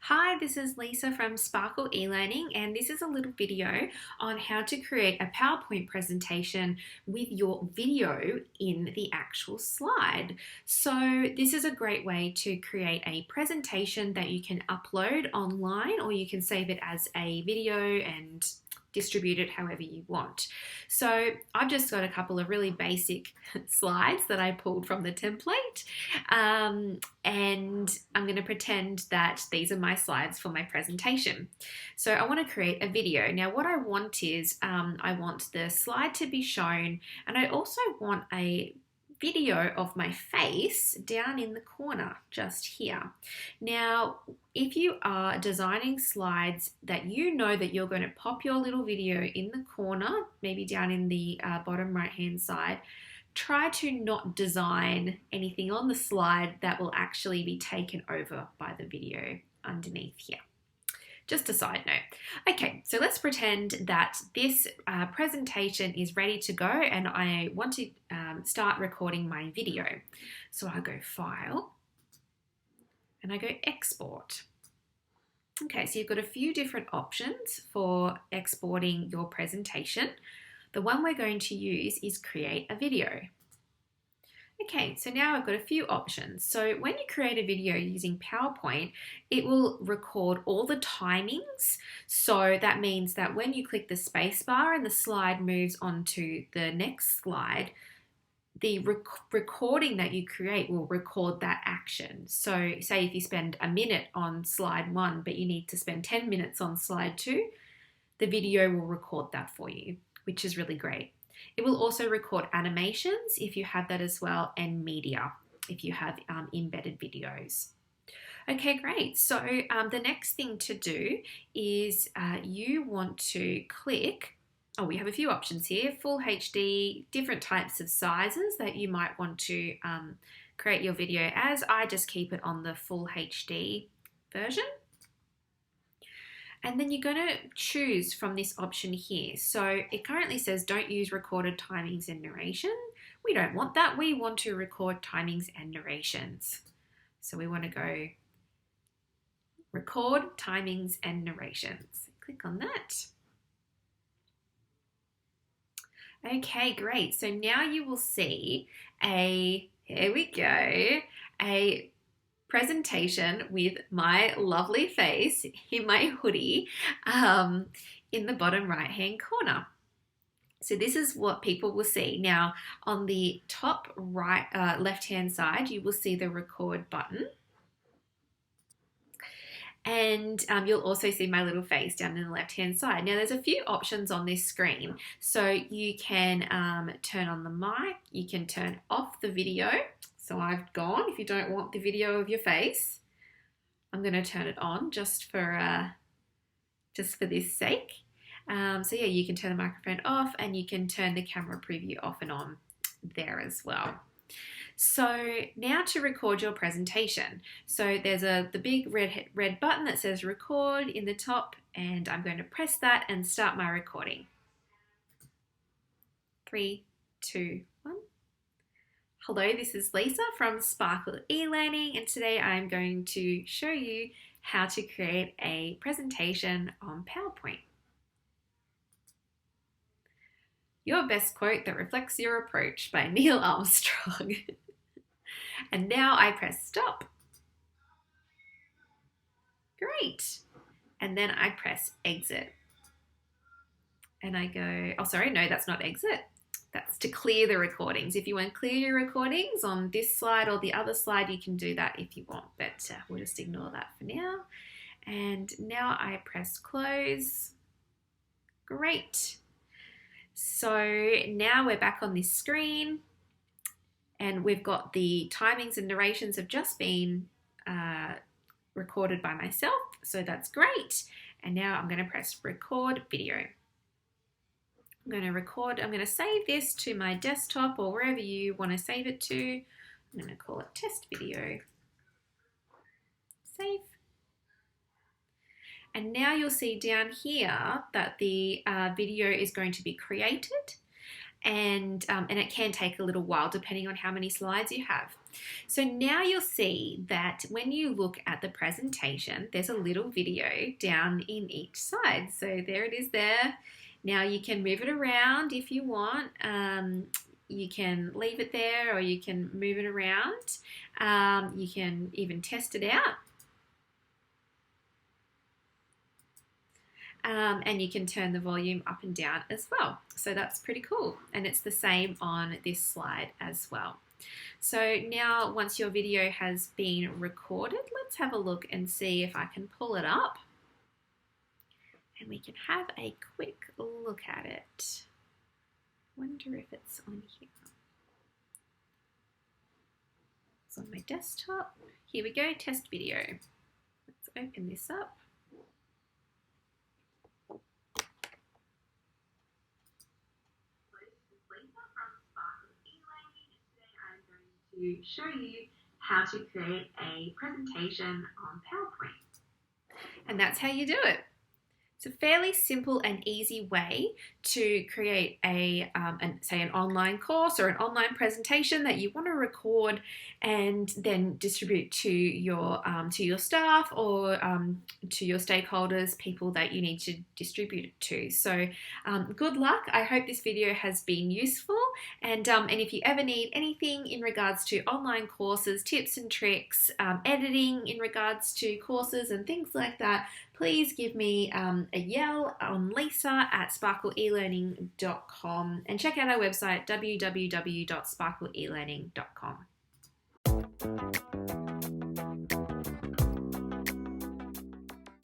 Hi, this is Lisa from Sparkle eLearning, and this is a little video on how to create a PowerPoint presentation with your video in the actual slide. So this is a great way to create a presentation that you can upload online, or you can save it as a video and distribute it however you want. So I've just got a couple of really basic slides that I pulled from the template, and I'm going to pretend that these are my slides for my presentation. So I want to create a video. Now what I want is I want the slide to be shown, and I also want a video of my face down in the corner just here. Now, if you are designing slides that you know that you're going to pop your little video in the corner, maybe down in the bottom right hand side, try to not design anything on the slide that will actually be taken over by the video underneath here. Just a side note. Okay, so let's pretend that this presentation is ready to go and I want to start recording my video. So I go File and I go Export. Okay, so you've got a few different options for exporting your presentation. The one we're going to use is Create a Video. Okay, so now I've got a few options. So when you create a video using PowerPoint, it will record all the timings. So that means that when you click the space bar and the slide moves on to the next slide, the recording that you create will record that action. So say if you spend a minute on slide 1, but you need to spend 10 minutes on slide 2, the video will record that for you, which is really great. It will also record animations if you have that as well, and media if you have embedded videos. Okay, great. So the next thing to do is you want to click, we have a few options here, full HD, different types of sizes that you might want to create your video as. I just keep it on the full HD version. And then you're going to choose from this option here. So it currently says don't use recorded timings and narration. We don't want that. We want to record timings and narrations. So we want to go record timings and narrations. Click on that. Okay, great. So now you will see here we go, a presentation with my lovely face in my hoodie in the bottom right hand corner. So this is what people will see. Now on the top right left hand side you will see the record button, and you'll also see my little face down in the left hand side. Now there's a few options on this screen. So you can turn on the mic, you can turn off the video. So I've gone, if you don't want the video of your face, I'm going to turn it on just for this sake. So yeah, you can turn the microphone off and you can turn the camera preview off and on there as well. So now to record your presentation. So there's the big red button that says record in the top, and I'm going to press that and start my recording. 3, 2, 1. Hello, this is Lisa from Sparkle eLearning, and today I'm going to show you how to create a presentation on PowerPoint. Your best quote that reflects your approach by Neil Armstrong. And now I press stop. Great. And then I press exit. And I go, oh sorry, no, that's not exit. That's to clear the recordings. If you want to clear your recordings on this slide or the other slide, you can do that if you want, but we'll just ignore that for now. And now I press close. Great. So now we're back on this screen and we've got the timings and narrations have just been recorded by myself. So that's great. And now I'm going to press record video. I'm going to save this to my desktop or wherever you want to save it to. I'm going to call it test video. Save. And now you'll see down here that the video is going to be created. and it can take a little while depending on how many slides you have. So now you'll see that when you look at the presentation, there's a little video down in each side. So there it is there. Now you can move it around if you want. You can leave it there or you can move it around. You can even test it out. And you can turn the volume up and down as well. So that's pretty cool. And it's the same on this slide as well. So now once your video has been recorded, let's have a look and see if I can pull it up. And we can have a quick look at it. Wonder if it's on here. It's on my desktop. Here we go, test video. Let's open this up. To show you how to create a presentation on PowerPoint. And that's how you do it. It's a fairly simple and easy way to create say an online course or an online presentation that you want to record and then distribute to your staff or to your stakeholders, people that you need to distribute it to. So good luck. I hope this video has been useful, and if you ever need anything in regards to online courses, tips and tricks, editing in regards to courses and things like that, please give me a yell on lisa@sparkleelearning.com and check out our website www.sparkleelearning.com.